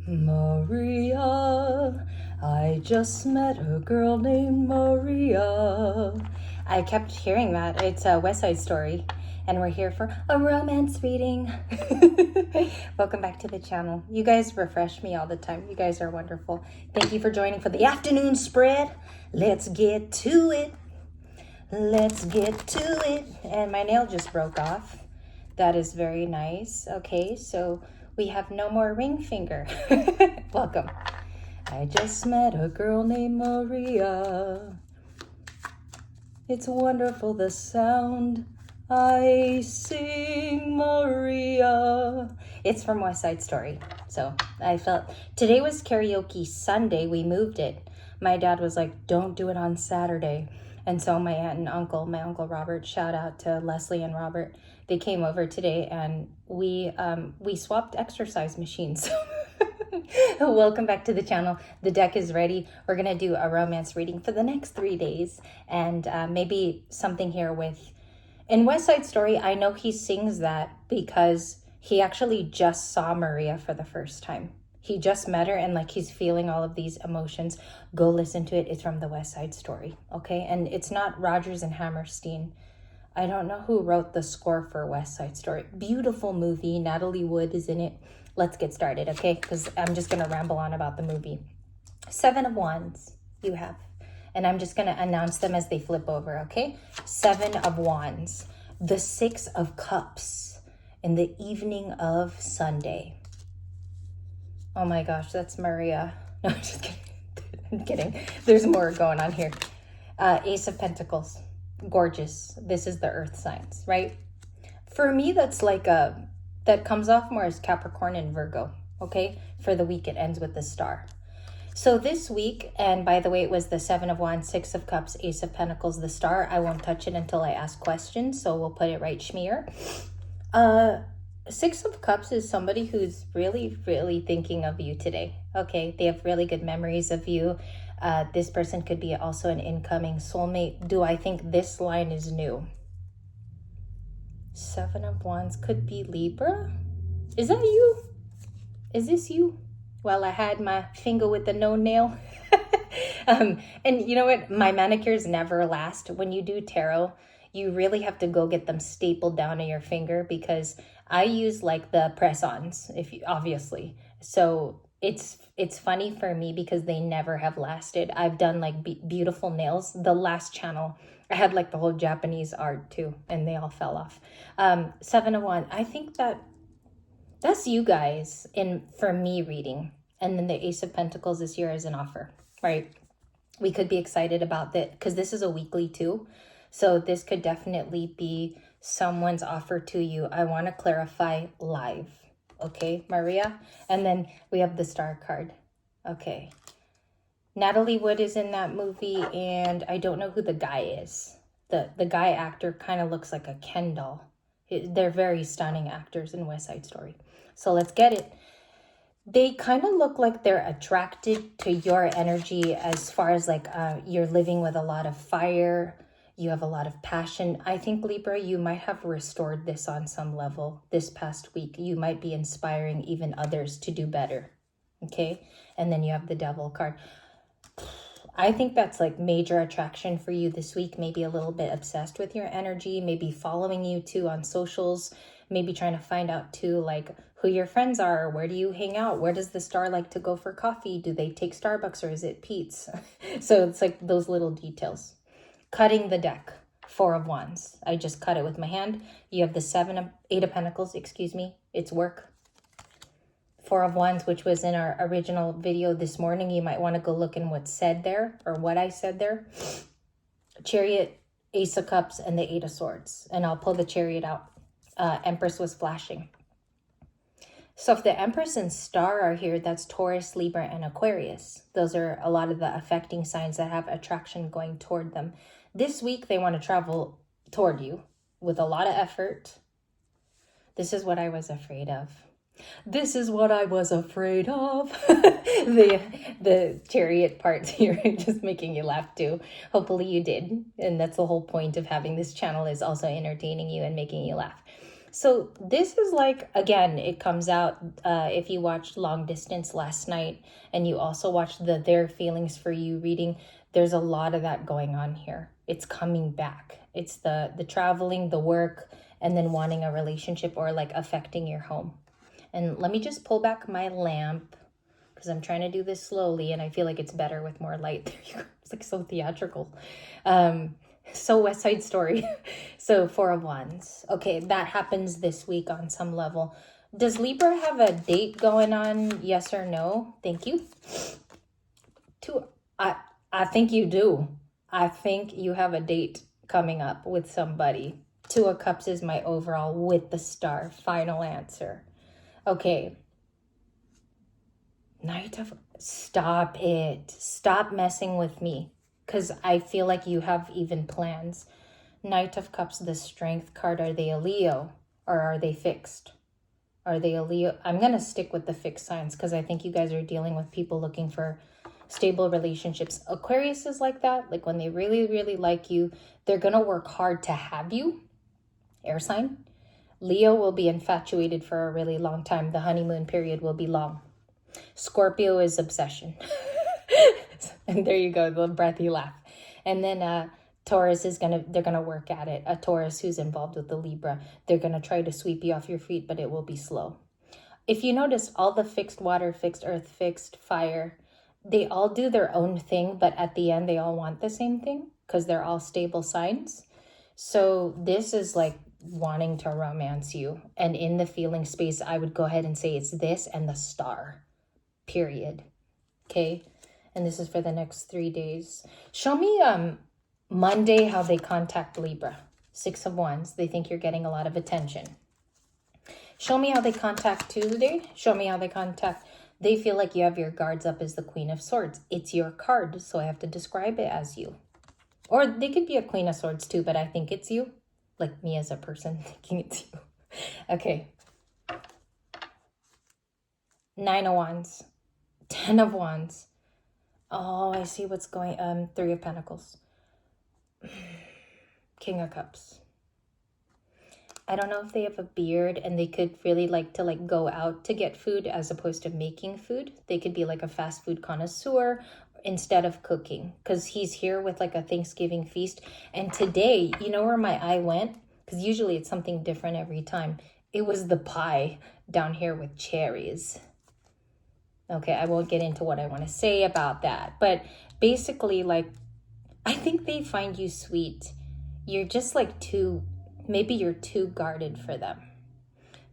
Maria, I just met a girl named Maria. I kept hearing that. It's a West Side Story, and we're here for a romance reading. Welcome back to the channel. You guys refresh me all the time. You guys are wonderful. Thank you for joining for the afternoon spread. Let's get to it. Let's get to it. And my nail just broke off. That is very nice. Okay, so we have no more ring finger. Welcome. I just met a girl named Maria. It's wonderful the sound I sing, Maria. It's from West Side Story. So I felt today was karaoke Sunday. We moved it. My dad was like, don't do it on Saturday. And so my aunt and uncle, my uncle Robert, shout out to Leslie and Robert. They came over today and we swapped exercise machines. Welcome back to the channel. The deck is ready. We're going to do a romance reading for the next 3 days. And maybe something here with... In West Side Story, I know he sings that because he actually just saw Maria for the first time. He just met her and like he's feeling all of these emotions. Go listen to it. It's from the West Side Story. Okay. And it's not Rodgers and Hammerstein. I don't know who wrote the score for West Side Story. Beautiful movie. Natalie Wood is in it. Let's get started. Okay. Because I'm just going to ramble on about the movie. 7 of Wands you have. And I'm just going to announce them as they flip over. Okay. 7 of Wands. The 6 of Cups in the evening of Sunday. Oh my gosh, that's Maria. No, I'm just kidding. I'm kidding. There's more going on here. Ace of Pentacles. Gorgeous. This is the earth signs, right? For me, that's like that comes off more as Capricorn and Virgo, okay? For the week, it ends with the star. So this week, and by the way, it was the 7 of Wands, 6 of Cups, Ace of Pentacles, the star. I won't touch it until I ask questions, so we'll put it right schmear. 6 of Cups is somebody who's really, really thinking of you today. Okay, they have really good memories of you. This person could be also an incoming soulmate. Do I think this line is new? 7 of Wands could be Libra. Is that you? Is this you? Well, I had my finger with the no nail. And you know what? My manicures never last. When you do tarot, you really have to go get them stapled down to your finger because I use like the press-ons, if you, obviously. So it's funny for me because they never have lasted. I've done like beautiful nails. The last channel, I had like the whole Japanese art too, and they all fell off. 7 of Wands. I think that's you guys for me reading. And then the Ace of Pentacles this year is an offer, right? We could be excited about that because this is a weekly too. So this could definitely be someone's offer to you. I want to clarify live. Okay, Maria? And then we have the star card. Okay. Natalie Wood is in that movie, and I don't know who the guy is. The guy actor kind of looks like a Ken doll. They're very stunning actors in West Side Story. So let's get it. They kind of look like they're attracted to your energy as far as like you're living with a lot of fire. You have a lot of passion. I think, Libra, you might have restored this on some level this past week. You might be inspiring even others to do better. Okay? And then you have the Devil card. I think that's like major attraction for you this week. Maybe a little bit obsessed with your energy. Maybe following you too on socials. Maybe trying to find out too like who your friends are. Where do you hang out? Where does the star like to go for coffee? Do they take Starbucks or is it Pete's? So it's like those little details. Cutting the deck. 4 of Wands. I just cut it with my hand. You have the 8 of Pentacles, excuse me. It's work. 4 of Wands, which was in our original video this morning. You might want to go look in what's said there or what I said there. Chariot, Ace of Cups, and the 8 of Swords. And I'll pull the Chariot out. Empress was flashing. So if the Empress and Star are here, that's Taurus, Libra, and Aquarius. Those are a lot of the affecting signs that have attraction going toward them. This week, they want to travel toward you with a lot of effort. This is what I was afraid of. This is what I was afraid of. the Chariot part here, just making you laugh too. Hopefully you did. And that's the whole point of having this channel, is also entertaining you and making you laugh. So this is like, again, it comes out if you watched Long Distance last night and you also watched the Their Feelings for You reading, there's a lot of that going on here. It's coming back. It's the traveling, the work, and then wanting a relationship or like affecting your home. And let me just pull back my lamp because I'm trying to do this slowly and I feel like it's better with more light. There you go. It's like so theatrical. So West Side Story. So Four of Wands. Okay, that happens this week on some level. Does Libra have a date going on? Yes or no? Thank you. I think you do. I think you have a date coming up with somebody. Two of Cups is my overall with the star. Final answer. Okay. Stop it. Stop messing with me. Because I feel like you have even plans. Knight of Cups, the Strength card. Are they a Leo or are they fixed? Are they a Leo? I'm going to stick with the fixed signs because I think you guys are dealing with people looking for stable relationships. Aquarius is like that. Like when they really, really like you, they're going to work hard to have you. Air sign. Leo will be infatuated for a really long time. The honeymoon period will be long. Scorpio is obsession. And there you go, the breathy laugh. And then Taurus is they're gonna work at it. A Taurus who's involved with the Libra, they're gonna try to sweep you off your feet, but it will be slow. If you notice, all the fixed water, fixed earth, fixed fire, they all do their own thing, but at the end they all want the same thing because they're all stable signs. So this is like wanting to romance you. And in the feeling space, I would go ahead and say it's this and the star, period. Okay. And this is for the next 3 days. Show me Monday how they contact Libra. 6 of Wands. They think you're getting a lot of attention. Show me how they contact Tuesday. Show me how they contact. They feel like you have your guards up as the Queen of Swords. It's your card, so I have to describe it as you. Or they could be a Queen of Swords too, but I think it's you. Like me as a person thinking it's you. Okay. 9 of Wands. 10 of Wands. Oh, I see what's going on. 3 of Pentacles. King of Cups. I don't know if they have a beard and they could really like to like go out to get food as opposed to making food. They could be like a fast food connoisseur instead of cooking because he's here with like a Thanksgiving feast. And today, you know where my eye went? Because usually it's something different every time. It was the pie down here with cherries. Okay, I won't get into what I want to say about that. But basically, like, I think they find you sweet. You're just like maybe you're too guarded for them.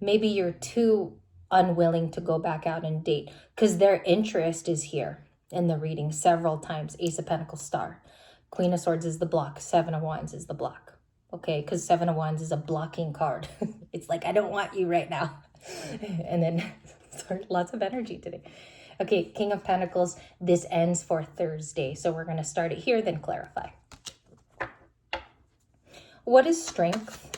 Maybe you're too unwilling to go back out and date because their interest is here in the reading several times. Ace of Pentacles, star. Queen of Swords is the block. 7 of Wands is the block. Okay, because 7 of Wands is a blocking card. It's like, I don't want you right now. And then sorry, lots of energy today. Okay, King of Pentacles, this ends for Thursday. So we're going to start it here, then clarify. What is strength?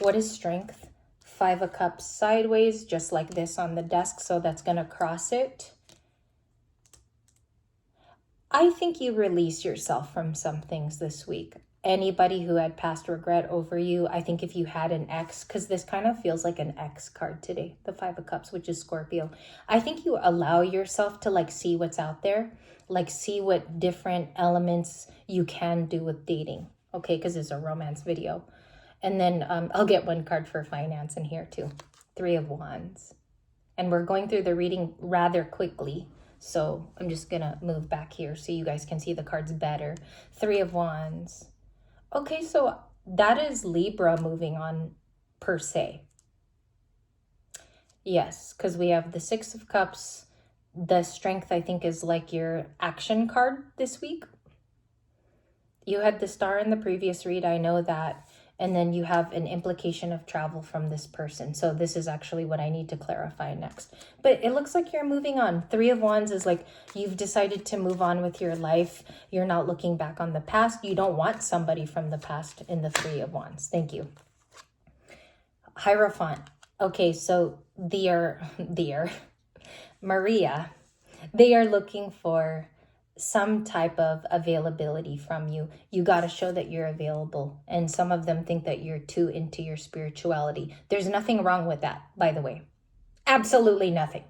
What is strength? 5 of Cups sideways, just like this on the desk. So that's going to cross it. I think you release yourself from some things this week. Anybody who had past regret over you, I think if you had an ex, because this kind of feels like an ex card today, the 5 of Cups, which is Scorpio. I think you allow yourself to like see what's out there, like see what different elements you can do with dating. Okay, because it's a romance video. And then I'll get one card for finance in here too. 3 of Wands. And we're going through the reading rather quickly. So I'm just going to move back here so you guys can see the cards better. 3 of Wands. Okay, so that is Libra moving on per se. Yes, because we have the 6 of Cups. The strength, I think, is like your action card this week. You had the star in the previous read, I know that. And then you have an implication of travel from this person. So this is actually what I need to clarify next. But it looks like you're moving on. 3 of Wands is like you've decided to move on with your life. You're not looking back on the past. You don't want somebody from the past in the 3 of Wands. Thank you. Hierophant. Okay, so Maria, they are looking for some type of availability from you. You got to show that you're available. And some of them think that you're too into your spirituality. There's nothing wrong with that, by the way. Absolutely nothing.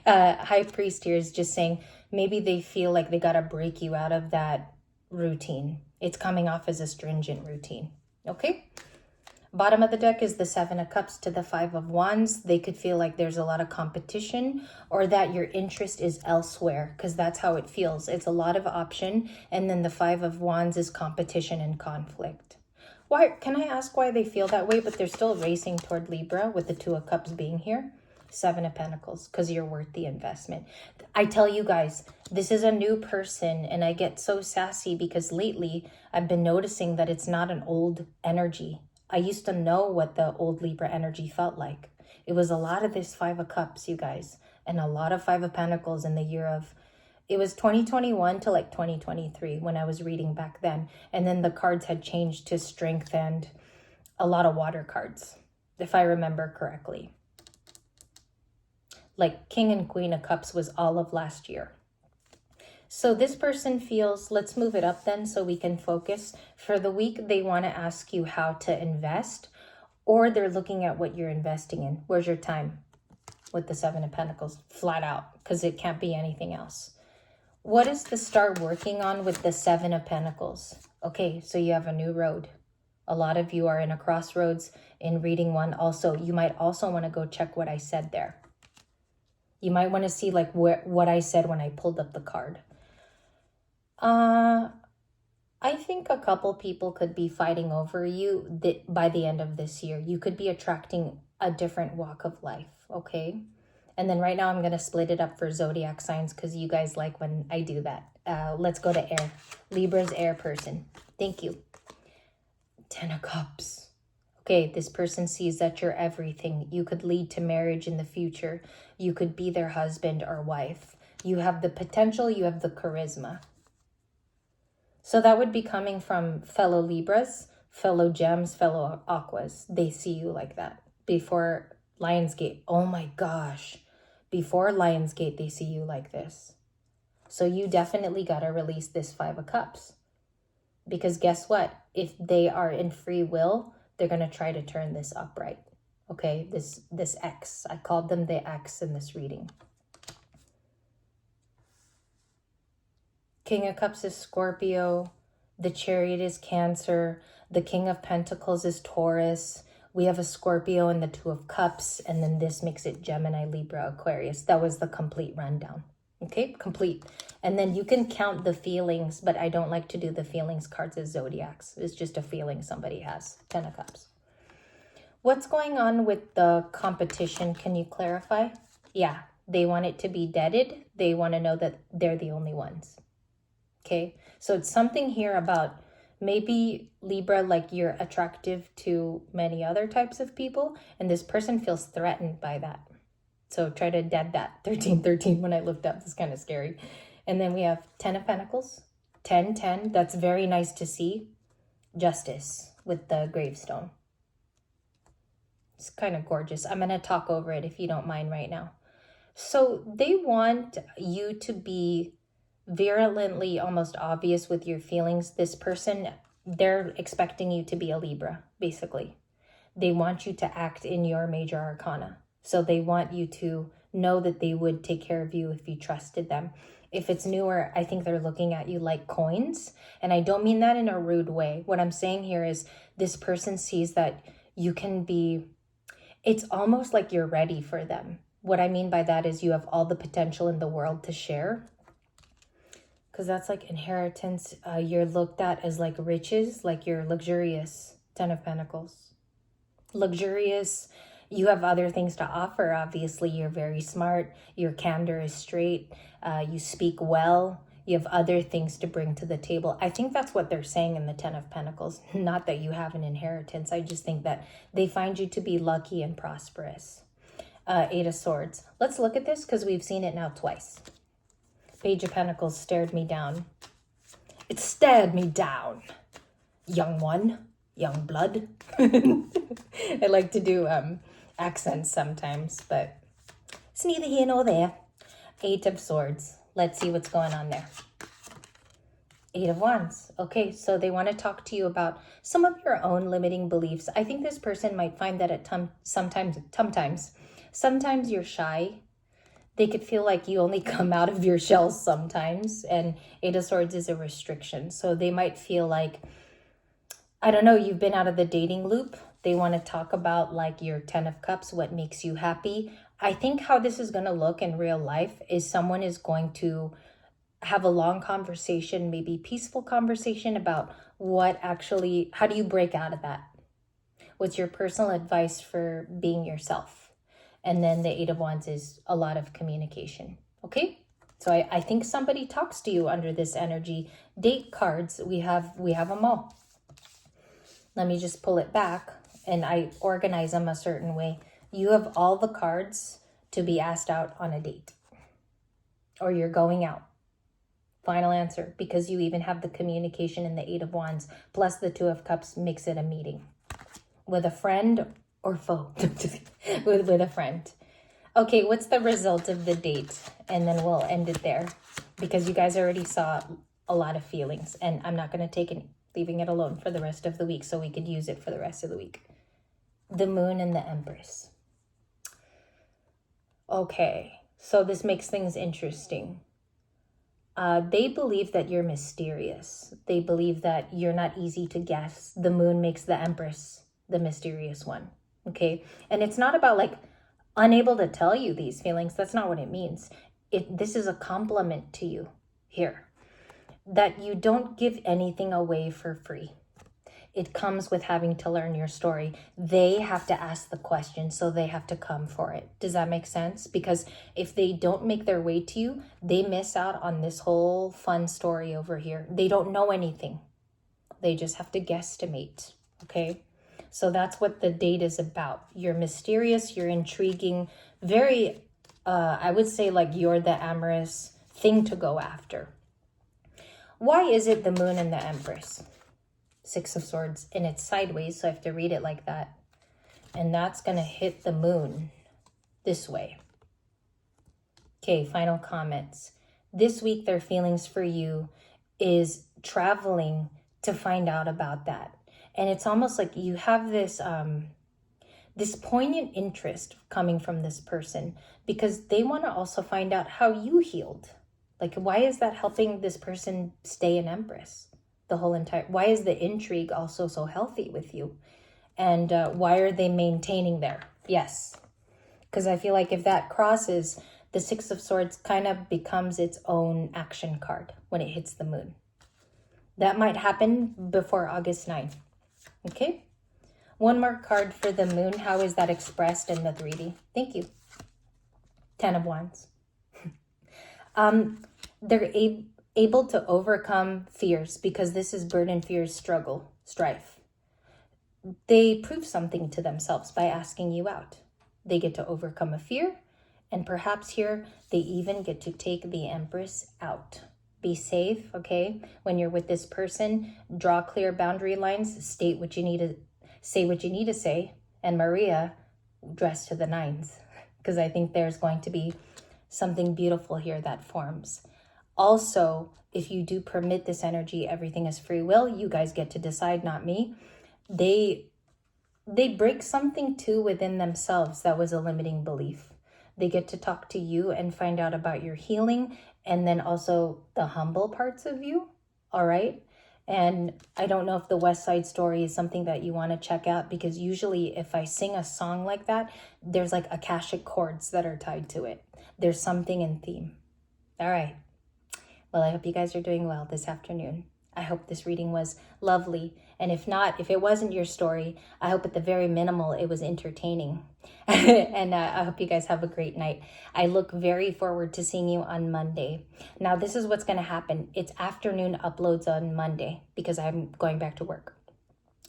High Priest here is just saying maybe they feel like they got to break you out of that routine. It's coming off as a stringent routine. Okay? Bottom of the deck is the Seven of Cups to the Five of Wands. They could feel like there's a lot of competition or that your interest is elsewhere, because that's how it feels. It's a lot of option. And then the Five of Wands is competition and conflict. Why? Can I ask why they feel that way, but they're still racing toward Libra with the Two of Cups being here? Seven of Pentacles, because you're worth the investment. I tell you guys, this is a new person, and I get so sassy because lately I've been noticing that it's not an old energy. I used to know what the old Libra energy felt like. It was a lot of this Five of Cups, you guys, and a lot of Five of Pentacles in the year of, it was 2021 to like 2023 when I was reading back then. And then the cards had changed to strength and a lot of water cards, if I remember correctly. Like King and Queen of Cups was all of last year. So this person feels, let's move it up then so we can focus. For the week, they want to ask you how to invest, or they're looking at what you're investing in. Where's your time? With the Seven of Pentacles, flat out, because it can't be anything else. What is the star working on with the Seven of Pentacles? Okay, so you have a new road. A lot of you are in a crossroads in reading one. Also, you might also want to go check what I said there. You might want to see like what I said when I pulled up the card. I think a couple people could be fighting over you by the end of this year. You could be attracting a different walk of life, okay? And then right now I'm going to split it up for zodiac signs because you guys like when I do that. Let's go to air. Libra's air person. Thank you. Ten of Cups. Okay, this person sees that you're everything. You could lead to marriage in the future. You could be their husband or wife. You have the potential. You have the charisma. So that would be coming from fellow Libras, fellow Gems, fellow Aquas. They see you like that. Before Lionsgate, oh my gosh. Before Lionsgate, they see you like this. So you definitely got to release this Five of Cups. Because guess what? If they are in free will, they're going to try to turn this upright. Okay, this X. I called them the X in this reading. King of Cups is Scorpio. The Chariot is Cancer. The King of Pentacles is Taurus. We have a Scorpio and the Two of Cups. And then this makes it Gemini, Libra, Aquarius. That was the complete rundown. Okay, complete. And then you can count the feelings, but I don't like to do the feelings cards as zodiacs. It's just a feeling somebody has. Ten of Cups. What's going on with the competition? Can you clarify? Yeah, they want it to be deaded. They want to know that they're the only ones. Okay, so it's something here about maybe Libra, like you're attractive to many other types of people, and this person feels threatened by that. So try to dead that. 1313 when I looked up, it's kind of scary. And then we have 10 of Pentacles, 1010. That's very nice to see. Justice with the gravestone. It's kind of gorgeous. I'm going to talk over it if you don't mind right now. So they want you to be virulently almost obvious with your feelings. This person, they're expecting you to be a Libra, basically. They want you to act in your major arcana. So they want you to know that they would take care of you if you trusted them. If it's newer, I think they're looking at you like coins. And I don't mean that in a rude way. What I'm saying here is this person sees that you can be, it's almost like you're ready for them. What I mean by that is you have all the potential in the world to share. Because that's like inheritance. You're looked at as like riches, like you're luxurious. 10 of Pentacles. Luxurious. You have other things to offer. Obviously, you're very smart. Your candor is straight. You speak well. You have other things to bring to the table. I think that's what they're saying in the 10 of Pentacles. Not that you have an inheritance. I just think that they find you to be lucky and prosperous. 8 of Swords. Let's look at this because we've seen it now twice. Page of Pentacles stared me down. It stared me down. Young one. Young blood. I like to do accents sometimes, but it's neither here nor there. 8 of Swords. Let's see what's going on there. Eight of Wands. Okay, so they want to talk to you about some of your own limiting beliefs. I think this person might find that at sometimes you're shy. They could feel like you only come out of your shell sometimes, and Eight of Swords is a restriction. So they might feel like, I don't know, you've been out of the dating loop. They want to talk about like your 10 of Cups, what makes you happy. I think how this is going to look in real life is someone is going to have a long conversation, maybe peaceful conversation about how do you break out of that? What's your personal advice for being yourself? And then the Eight of Wands is a lot of communication. Okay, so I think somebody talks to you under this energy. Date cards, we have them all. Let me just pull it back, and I organize them a certain way. You have all the cards to be asked out on a date, or you're going out. Final answer, because you even have the communication in the Eight of Wands, plus the Two of Cups makes it a meeting with a friend or foe. with a friend. Okay, what's the result of the date? And then we'll end it there, because you guys already saw a lot of feelings, and I'm not going to leaving it alone for the rest of the week, so we could use it for the rest of the week. The Moon and the Empress. Okay, so this makes things interesting. They believe that you're mysterious. They believe that you're not easy to guess. The Moon makes the Empress the mysterious one. Okay, and it's not about like unable to tell you these feelings. That's not what it means. This is a compliment to you here, that you don't give anything away for free. It comes with having to learn your story. They have to ask the question, so they have to come for it. Does that make sense? Because if they don't make their way to you, they miss out on this whole fun story over here. They don't know anything. They just have to guesstimate, okay? So that's what the date is about. You're mysterious, you're intriguing, very, I would say like you're the amorous thing to go after. Why is it the Moon and the Empress? Six of Swords, and it's sideways, so I have to read it like that. And that's going to hit the Moon this way. Okay, final comments. This week, their feelings for you is traveling to find out about that. And it's almost like you have this this poignant interest coming from this person, because they want to also find out how you healed. Like, why is that helping this person stay an Empress? Why is the intrigue also so healthy with you? And why are they maintaining there? Yes, because I feel like if that crosses, the Six of Swords kind of becomes its own action card when it hits the Moon. That might happen before August 9th. Okay, one more card for the Moon. How is that expressed in the 3D? Thank you. 10 of Wands. They're able to overcome fears, because this is burden, fears, struggle, strife. They prove something to themselves by asking you out. They get to overcome a fear, and perhaps here they even get to take the Empress out. Be safe, okay? When you're with this person, draw clear boundary lines, state what you need to say, what you need to say. And Maria, dress to the nines, because I think there's going to be something beautiful here that forms. Also, if you do permit this energy, everything is free will. You guys get to decide, not me. They break something too within themselves that was a limiting belief. They get to talk to you and find out about your healing, and then also the humble parts of you. All right. And I don't know if the West Side Story is something that you want to check out, because usually if I sing a song like that, there's like Akashic chords that are tied to it. There's something in theme. All right. Well, I hope you guys are doing well this afternoon. I hope this reading was lovely. And if not, if it wasn't your story, I hope at the very minimal it was entertaining. And I hope you guys have a great night. I look very forward to seeing you on Monday. Now, this is what's going to happen. It's afternoon uploads on Monday, because I'm going back to work.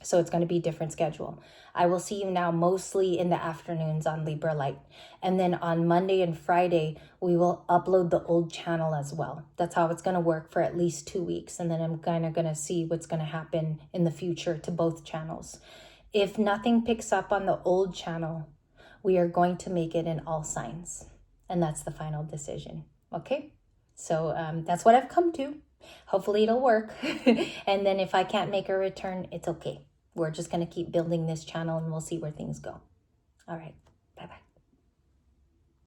So it's going to be a different schedule. I will see you now mostly in the afternoons on Libra Light. And then on Monday and Friday, we will upload the old channel as well. That's how it's going to work for at least 2 weeks. And then I'm kind of going to see what's going to happen in the future to both channels. If nothing picks up on the old channel, we are going to make it in all signs. And that's the final decision. Okay? So that's what I've come to. Hopefully it'll work. And then if I can't make a return, it's okay. We're just going to keep building this channel and we'll see where things go. All right.